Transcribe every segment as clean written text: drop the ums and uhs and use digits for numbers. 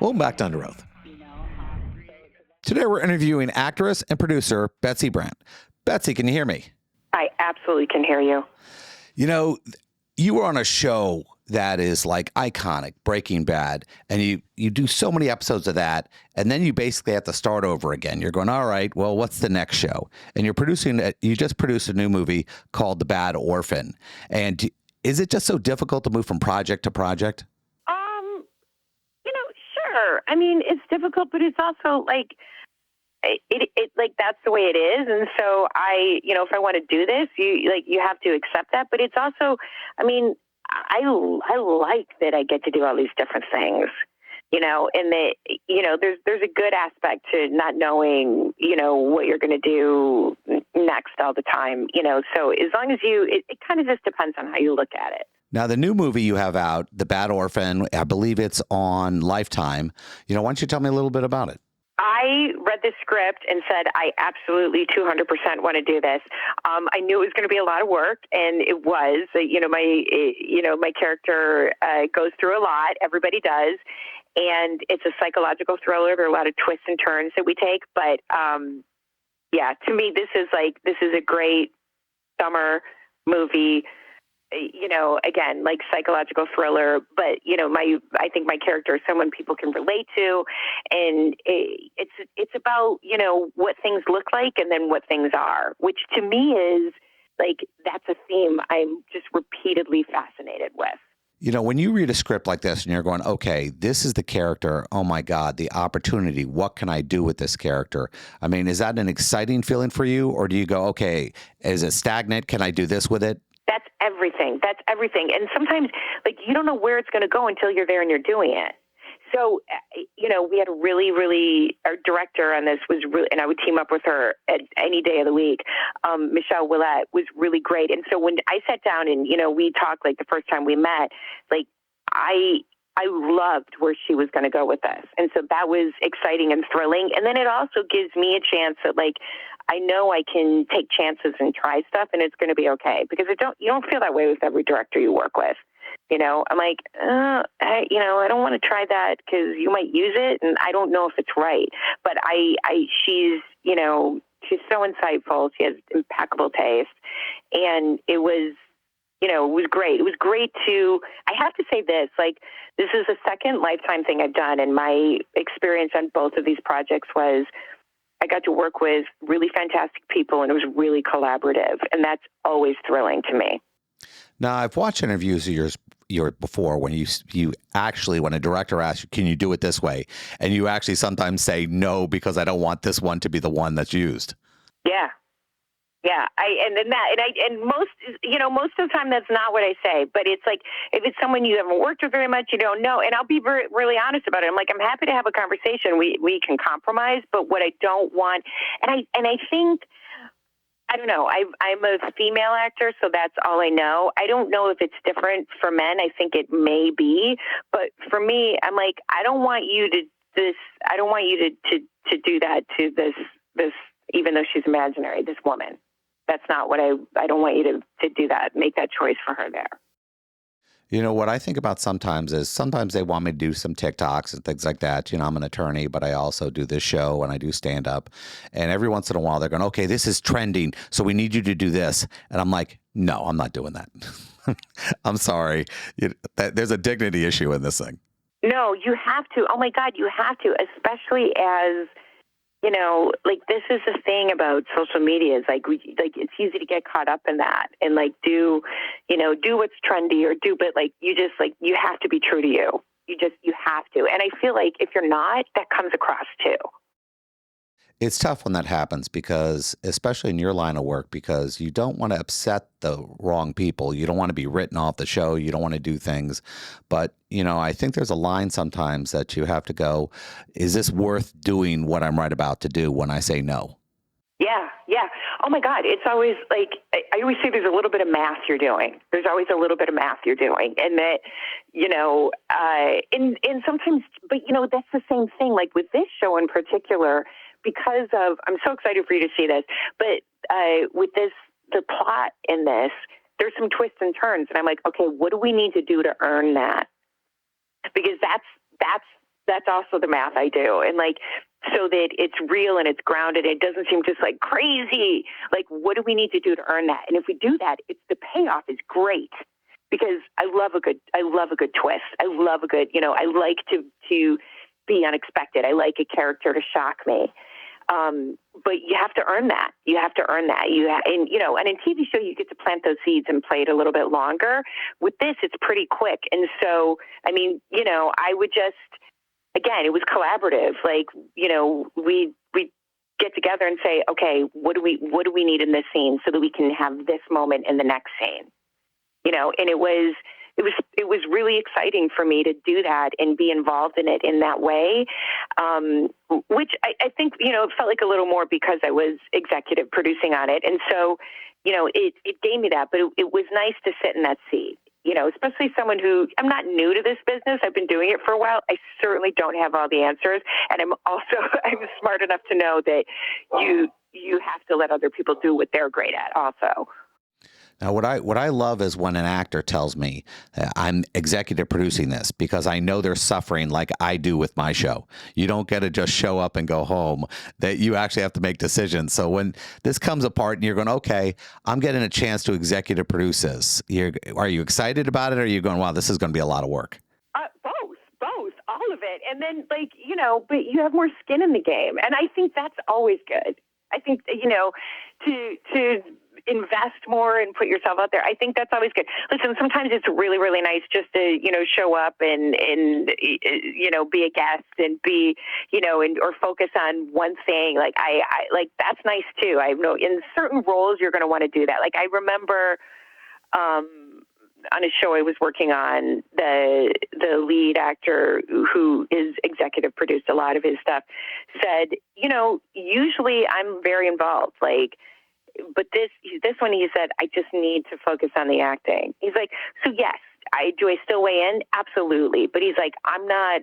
Welcome back to Under Oath. Today we're interviewing actress and producer Betsy Brandt. Betsy, can you hear me? I absolutely can hear you. You know, you were on a show that is like iconic, Breaking Bad, and you do so many episodes of that, and then you basically have to start over again. You're going, all right, well, what's the next show? And you just produced a new movie called The Bad Orphan. And is it just so difficult to move from project to project? Sure. I mean, it's difficult, but it's also like, it like that's the way it is. And so if I want to do this, you have to accept that. But it's also, I mean, I like that I get to do all these different things, and that, there's a good aspect to not knowing, what you're going to do next all the time, so as long as it kind of just depends on how you look at it. Now, the new movie you have out, The Bad Orphan, I believe it's on Lifetime. Why don't you tell me a little bit about it? I read the script and said, I absolutely 200% want to do this. I knew it was going to be a lot of work, and it was. My character goes through a lot. Everybody does. And it's a psychological thriller. There are a lot of twists and turns that we take. But, to me, this is a great summer movie. Again, like psychological thriller, but I think my character is someone people can relate to, and it's about what things look like and then what things are, which to me is like that's a theme I'm just repeatedly fascinated with. When you read a script like this and you're going, okay, this is the character. Oh my God, the opportunity. What can I do with this character? I mean, is that an exciting feeling for you, or do you go, okay, is it stagnant? Can I do this with it? That's everything. That's everything. And sometimes, you don't know where it's going to go until you're there and you're doing it. So, we had our director on this was really, and I would team up with her at any day of the week. Michelle Willette was really great. And so when I sat down and, we talked the first time we met, I loved where she was going to go with this. And so that was exciting and thrilling. And then it also gives me a chance that I know I can take chances and try stuff and it's going to be okay, because you don't feel that way with every director you work with. I'm like, I don't want to try that because you might use it and I don't know if it's right. But she's so insightful. She has impeccable taste. And it was great. It was great I have to say this, this is the second Lifetime thing I've done. And my experience on both of these projects was I got to work with really fantastic people, and it was really collaborative. And that's always thrilling to me. Now, I've watched interviews of yours before when you actually, when a director asks you, can you do it this way? And you actually sometimes say no, because I don't want this one to be the one that's used. Yeah. Yeah. Most of the time that's not what I say, but it's like, if it's someone you haven't worked with very much, you don't know. And I'll be really honest about it. I'm like, I'm happy to have a conversation. We can compromise, but what I don't want, and I think, I don't know. I'm a female actor, so that's all I know. I don't know if it's different for men. I think it may be, but for me, I'm like, I don't want you to do that to this, even though she's imaginary, this woman. That's not what I don't want you to do that, make that choice for her there. What I think about sometimes is sometimes they want me to do some TikToks and things like that. I'm an attorney, but I also do this show and I do stand up. And every once in a while they're going, okay, this is trending, so we need you to do this. And I'm like, no, I'm not doing that. I'm sorry. There's a dignity issue in this thing. No, you have to. Oh my God, you have to, especially as, this is the thing about social media is it's easy to get caught up in that and do what's trendy but you have to be true to you. You have to. And I feel like if you're not, that comes across too. It's tough when that happens, because especially in your line of work, because you don't want to upset the wrong people. You don't want to be written off the show. You don't want to do things. But, I think there's a line sometimes that you have to go, is this worth doing what I'm right about to do when I say no? Yeah. Yeah. Oh my God. It's always I always say there's a little bit of math you're doing. There's always a little bit of math you're doing. And that, and sometimes, but that's the same thing. With this show in particular, because of, I'm so excited for you to see this, but with the plot in this, there's some twists and turns. And I'm like, okay, what do we need to do to earn that? Because that's That's also the math I do. And like, so that it's real and it's grounded. It doesn't seem just like crazy. Like, what do we need to do to earn that? And if we do that, the payoff is great, because I love a good twist. I love a good, I like to be unexpected. I like a character to shock me. But you have to earn that. You have to earn that. And in TV show, you get to plant those seeds and play it a little bit longer. With this, it's pretty quick. And so, I mean, I would just, again, it was collaborative. Like, we get together and say, okay, what do we need in this scene so that we can have this moment in the next scene? And it was really exciting for me to do that and be involved in it in that way, which I think, it felt like a little more because I was executive producing on it. And so, it gave me that, but it was nice to sit in that seat, especially someone who, I'm not new to this business. I've been doing it for a while. I certainly don't have all the answers. And I'm smart enough to know that you have to let other people do what they're great at also. Now, what I love is when an actor tells me I'm executive producing this, because I know they're suffering like I do with my show. You don't get to just show up and go home, that you actually have to make decisions. So when this comes apart and you're going, okay, I'm getting a chance to executive produce this, are you excited about it, or are you going, wow, this is going to be a lot of work? Both, all of it. And then, like, but you have more skin in the game. And I think that's always good. I think, to invest more and put yourself out there. I think that's always good. Listen, sometimes it's really, really nice just to, show up and be a guest and be, or focus on one thing. Like I like, that's nice too. I know in certain roles, you're going to want to do that. Like I remember, on a show I was working on, the lead actor who is executive produced a lot of his stuff said, usually I'm very involved. Like, but this one, he said, I just need to focus on the acting. He's like, so yes, do I still weigh in? Absolutely. But he's like, I'm not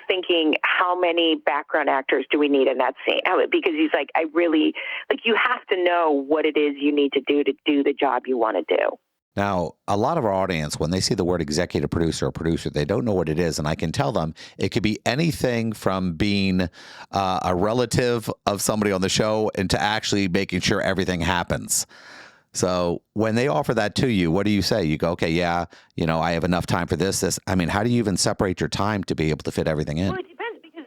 thinking how many background actors do we need in that scene? Because he's like, I really, like, you have to know what it is you need to do the job you want to do. Now, a lot of our audience, when they see the word executive producer or producer, they don't know what it is. And I can tell them it could be anything from being a relative of somebody on the show into actually making sure everything happens. So when they offer that to you, what do you say? You go, okay, yeah, I have enough time for this. I mean, how do you even separate your time to be able to fit everything in? Well, it depends, because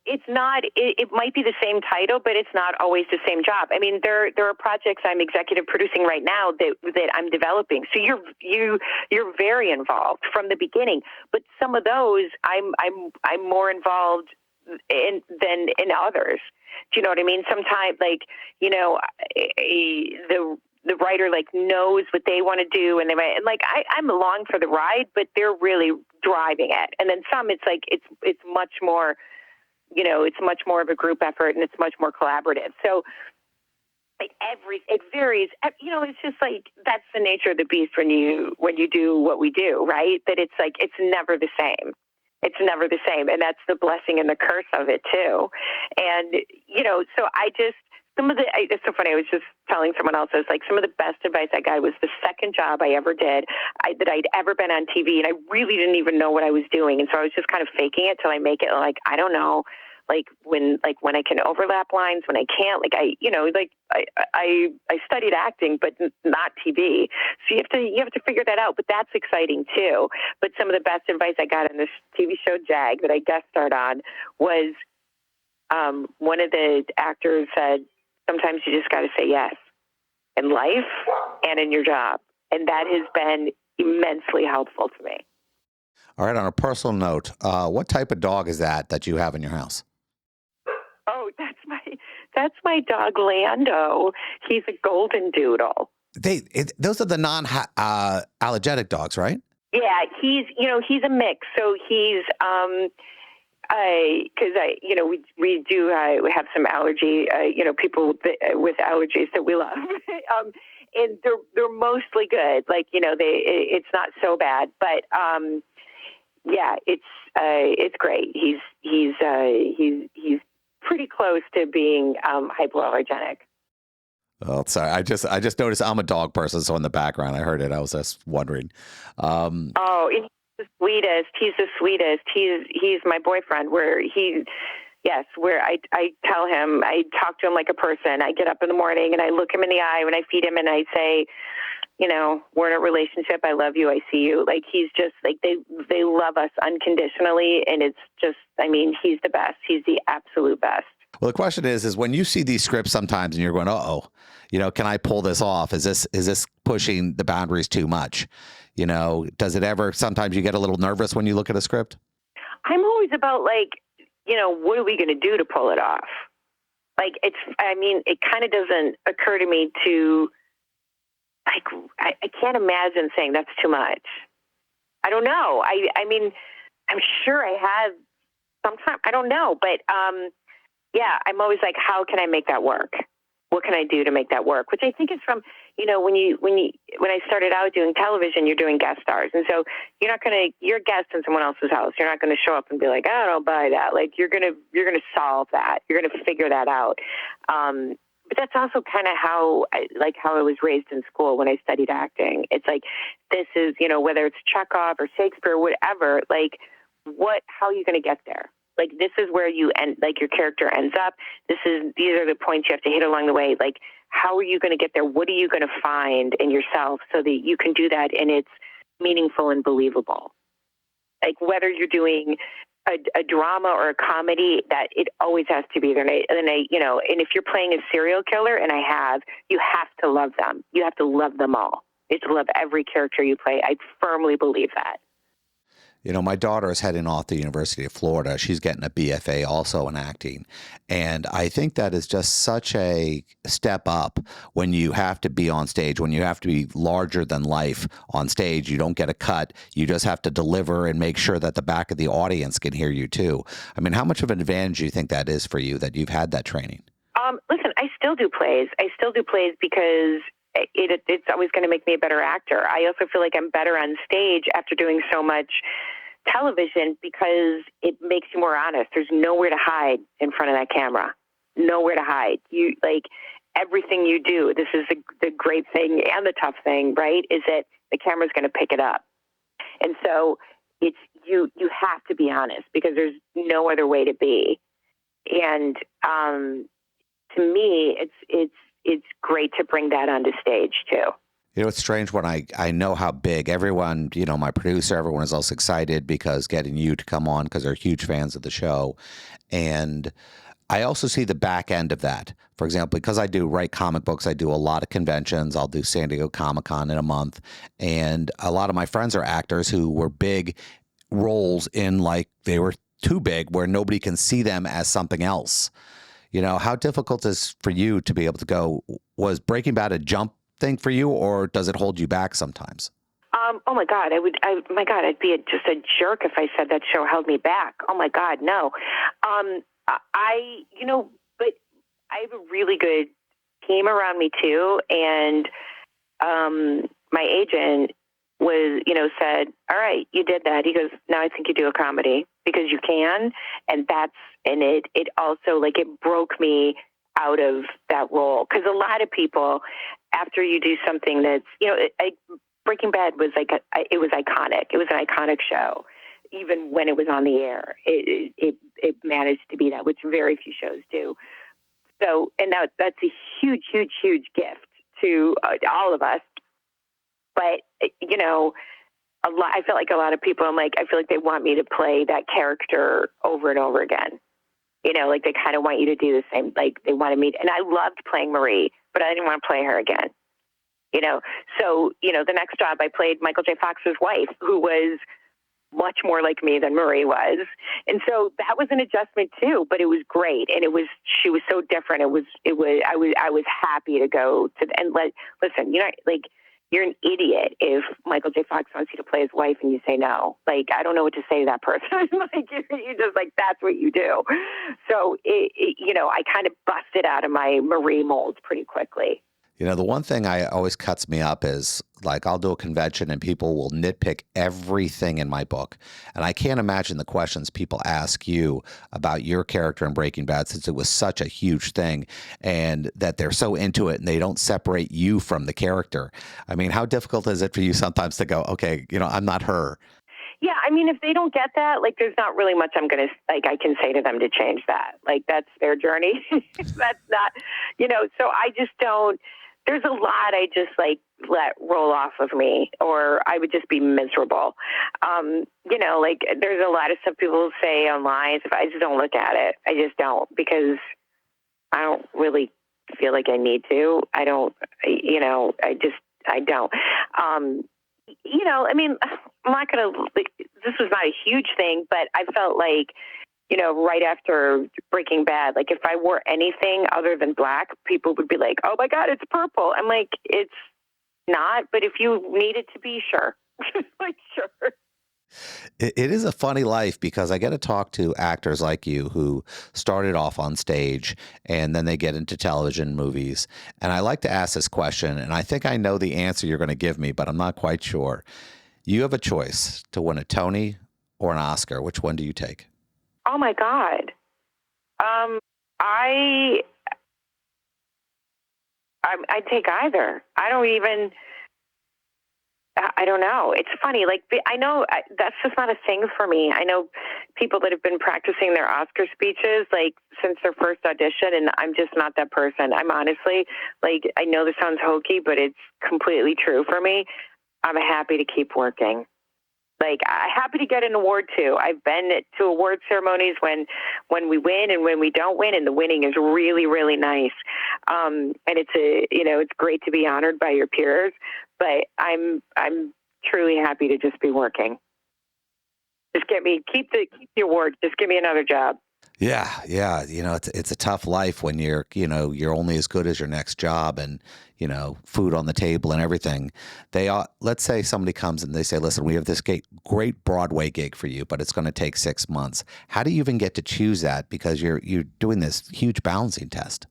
it's not, it might be the same title, but it's not always the same job. I mean, there are projects I'm executive producing right now that I'm developing. So you're very involved from the beginning, but some of those I'm more involved than in others. Do you know what I mean? Sometimes, like, the writer like knows what they want to do, and I'm along for the ride, but they're really driving it. And then some, it's like it's much more, it's much more of a group effort, and it's much more collaborative. So like it varies. It's just like, that's the nature of the beast when you do what we do, right? That it's like it's never the same. It's never the same, and that's the blessing and the curse of it too. And so it's so funny. I was just telling someone else, I was like, some of the best advice I got was the second job I ever did, that I'd ever been on TV, and I really didn't even know what I was doing. And so I was just kind of faking it till I make it. Like, I don't know, when I can overlap lines, when I can't, I studied acting, but not TV. So you have to figure that out, but that's exciting too. But some of the best advice I got in this TV show, Jag, that I guest starred on, was, one of the actors said, sometimes you just got to say yes in life and in your job. And that has been immensely helpful to me. All right. On a personal note, what type of dog is that you have in your house? Oh, that's my dog, Lando. He's a golden doodle. Those are the non-allergenic dogs, right? Yeah, he's a mix. So he's, we do we have some allergy, people with allergies that we love, and they're mostly good. Like, it's not so bad, but yeah, it's great. He's pretty close to being hypoallergenic. Oh, sorry. I just noticed I'm a dog person, so in the background I heard it. I was just wondering. And the sweetest. He's the sweetest. He's my boyfriend. Where I tell him, I talk to him like a person. I get up in the morning and I look him in the eye when I feed him and I say, we're in a relationship. I love you. I see you. Like, he's just like, they love us unconditionally. And it's just, he's the best. He's the absolute best. Well, the question is when you see these scripts sometimes and you're going, can I pull this off? Is this pushing the boundaries too much? Does it ever, sometimes you get a little nervous when you look at a script? I'm always about what are we going to do to pull it off? It kind of doesn't occur to me to, I can't imagine saying that's too much. I don't know. I'm sure I have sometime. I don't know, but I'm always like, how can I make that work? What can I do to make that work? Which I think is from, when I started out doing television, you're doing guest stars. And so you're a guest in someone else's house. You're not going to show up and be like, I don't buy that. Like, you're going to solve that. You're going to figure that out. But that's also kind of how I was raised in school when I studied acting. It's like, this is, whether it's Chekhov or Shakespeare, whatever, how are you going to get there? Like, this is where you end, your character ends up. These are the points you have to hit along the way. Like, how are you going to get there? What are you going to find in yourself so that you can do that and it's meaningful and believable? Like, whether you're doing a drama or a comedy, that it always has to be there. And if you're playing a serial killer, you have to love them. You have to love them all. You have to love every character you play. I firmly believe that. My daughter is heading off to the University of Florida. She's getting a BFA also in acting. And I think that is just such a step up when you have to be on stage, when you have to be larger than life on stage. You don't get a cut. You just have to deliver and make sure that the back of the audience can hear you too. How much of an advantage do you think that is for you, that you've had that training? Listen, I still do plays. Because it's always going to make me a better actor. I also feel like I'm better on stage after doing so much television because it makes you more honest. There's nowhere to hide in front of that camera. Nowhere to hide. You everything you do. This is the great thing and the tough thing, right? Is that the camera's going to pick it up, and so it's you have to be honest because there's no other way to be. And to me, it's great to bring that onto stage too. It's strange when I know how big everyone, my producer, everyone is also excited because getting you to come on because they're huge fans of the show. And I also see the back end of that. For example, because I do write comic books, I do a lot of conventions. I'll do San Diego Comic-Con in a month. And a lot of my friends are actors who were big roles in they were too big where nobody can see them as something else. How difficult is for you to be able to go, was Breaking Bad a jump thing for you, or does it hold you back sometimes? Oh my God, I'd be just a jerk if I said that show held me back. Oh my God, no. But I have a really good team around me too. And, my agent was, said, all right, you did that. He goes, now I think you do a comedy because you can. And it also it broke me out of that role. Cause a lot of people, after you do something that's, Breaking Bad was it was iconic. It was an iconic show. Even when it was on the air, it managed to be that, which very few shows do. So, and that's a huge, huge, huge gift to all of us. But, I feel like a lot of people, I feel like they want me to play that character over and over again. They kind of want you to do the same. They wanted me, and I loved playing Marie, but I didn't want to play her again. So, the next job I played Michael J. Fox's wife, who was much more like me than Marie was. And so that was an adjustment too, but it was great. And she was so different. I was happy to go to, and listen, you're an idiot if Michael J. Fox wants you to play his wife and you say no. I don't know what to say to that person. You just that's what you do. So, I kind of busted out of my Marie mold pretty quickly. The one thing I always cuts me up is I'll do a convention and people will nitpick everything in my book. And I can't imagine the questions people ask you about your character in Breaking Bad, since it was such a huge thing and that they're so into it and they don't separate you from the character. How difficult is it for you sometimes to go, okay, I'm not her? Yeah, I mean, if they don't get that, like, there's not really much I can say to them to change that. Like, that's their journey. That's not, so I just don't, there's a lot I just, like, let roll off of me, or I would just be miserable. Like, there's a lot of stuff people say online. If I just don't look at it, I just don't, because I don't really feel like I need to. I don't, I don't. I mean, I'm not going to, like, this was not a huge thing, but I felt like, right after Breaking Bad, like, if I wore anything other than black, people would be like, oh my God, it's purple. I'm like, it's not, but if you need it to be, sure. Like, sure. It is a funny life because I get to talk to actors like you who started off on stage and then they get into television movies. And I like to ask this question, and I think I know the answer you're going to give me, but I'm not quite sure. You have a choice to win a Tony or an Oscar. Which one do you take? Oh my God. I take either. I don't know. It's funny. Like, I know that's just not a thing for me. I know people that have been practicing their Oscar speeches, like, since their first audition, and I'm just not that person. I'm honestly, like, I know this sounds hokey, but it's completely true for me. I'm happy to keep working. Like, I'm happy to get an award too. I've been to award ceremonies when we win and when we don't win, and the winning is really, really nice. And it's great to be honored by your peers. But I'm truly happy to just be working. Just keep the award. Just give me another job. Yeah, yeah. It's a tough life when you're only as good as your next job, and food on the table and everything. Let's say somebody comes and they say, "Listen, we have this great Broadway gig for you, but it's going to take 6 months." How do you even get to choose that? Because you're doing this huge balancing test.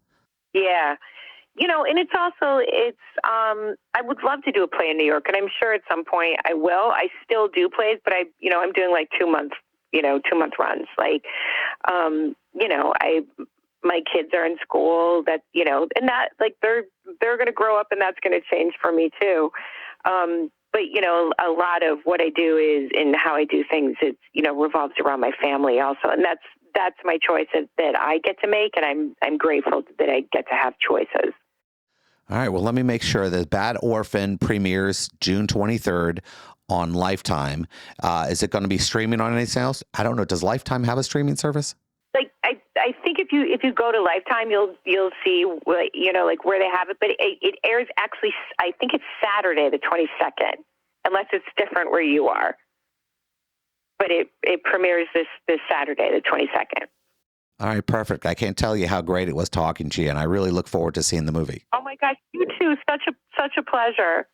Yeah. And I would love to do a play in New York, and I'm sure at some point I will. I still do plays, but I'm doing like 2 month runs. Like, my kids are in school and that, like, they're going to grow up, and that's going to change for me too. But a lot of what I do is, and how I do things, it's, revolves around my family also. And that's my choice that I get to make. And I'm grateful that I get to have choices. All right. Well, let me make sure that Bad Orphan premieres June 23rd on Lifetime. Is it going to be streaming on anything else? I don't know. Does Lifetime have a streaming service? Like, I think if you go to Lifetime, you'll see like where they have it. But it airs actually, I think it's Saturday the 22nd, unless it's different where you are. But it premieres this Saturday the 22nd. All right, perfect. I can't tell you how great it was talking to you, and I really look forward to seeing the movie. Oh my gosh, you too. Such a pleasure.